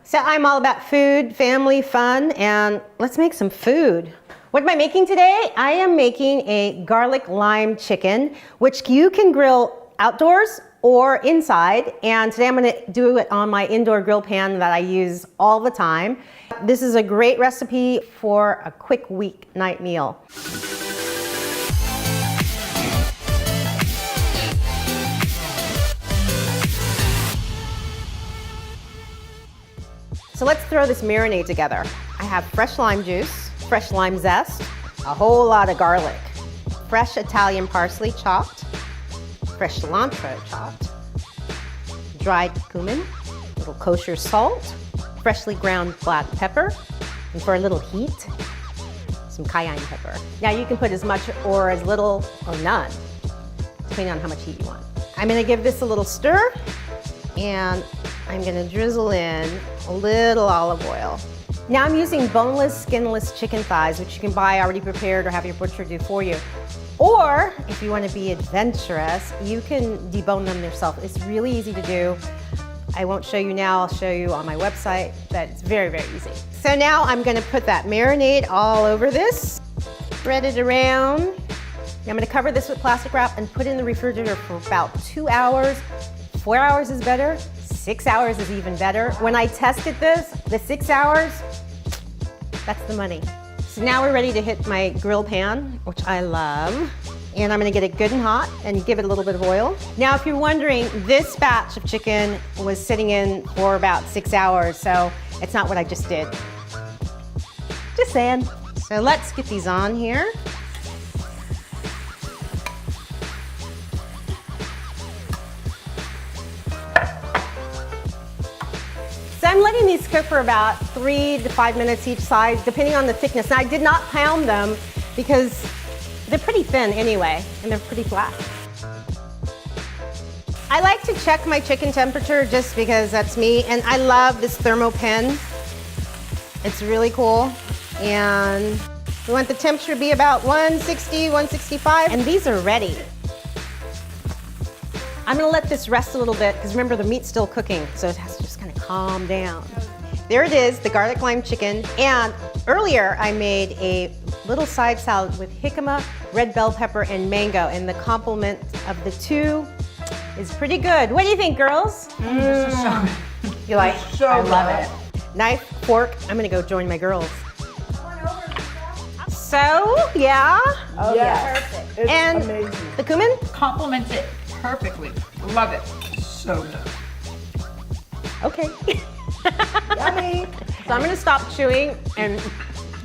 So I'm all about food, family, fun, and let's make some food. What am I making today? I am making a garlic lime chicken, which you can grill outdoors or inside. And today I'm gonna do it on my indoor grill pan that I use all the time. This is a great recipe for a quick weeknight meal. So let's throw this marinade together. I have fresh lime juice, fresh lime zest, a whole lot of garlic, fresh Italian parsley chopped, fresh cilantro chopped, dried cumin, a little kosher salt, freshly ground black pepper, and for a little heat, some cayenne pepper. Now you can put as much or as little or none, depending on how much heat you want. I'm gonna give this a little stir, and I'm gonna drizzle in a little olive oil. Now I'm using boneless, skinless chicken thighs, which you can buy already prepared or have your butcher do for you. Or if you want to be adventurous, you can debone them yourself. It's really easy to do. I won't show you now, I'll show you on my website, but it's very, very easy. So now I'm gonna put that marinade all over this, spread it around. Now I'm gonna cover this with plastic wrap and put it in the refrigerator for about 2 hours. 4 hours is better, 6 hours is even better. When I tested this, the 6 hours, that's the money. So now we're ready to hit my grill pan, which I love. And I'm gonna get it good and hot and give it a little bit of oil. Now, if you're wondering, this batch of chicken was sitting in for about 6 hours, so it's not what I just did. Just saying. So let's get these on here. So I'm letting these cook for about 3 to 5 minutes each side, depending on the thickness. Now I did not pound them because they're pretty thin anyway, and they're pretty flat. I like to check my chicken temperature just because that's me, and I love this thermo pen. It's really cool, and we want the temperature to be about 160, 165, and these are ready. I'm gonna let this rest a little bit, because remember the meat's still cooking, so it has to just kind of calm down. There it is, the garlic lime chicken. And earlier I made a little side salad with jicama, red bell pepper, and mango, and the complement of the two is pretty good. What do you think, girls? You like? So I love it. Knife, fork, I'm gonna go join my girls. So, yeah. Oh, yeah. Perfect. It's And amazing. the cumin? Complements it perfectly. Love it. So good. Okay. Yummy. So I'm gonna stop chewing and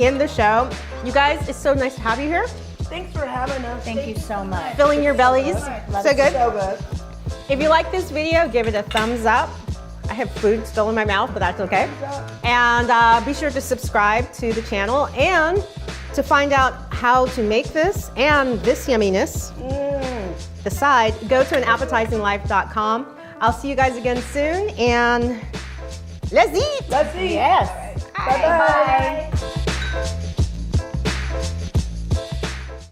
end the show. You guys, it's so nice to have you here. Thanks for having us. Thank you so much. Filling your bellies. So good. So good. If you like this video, give it a thumbs up. I have food still in my mouth, but that's okay. And be sure to subscribe to the channel, and to find out how to make this and this yumminess, the side, go to appetizing.life.com. I'll see you guys again soon, and let's eat. Let's eat. Yes. Bye-bye.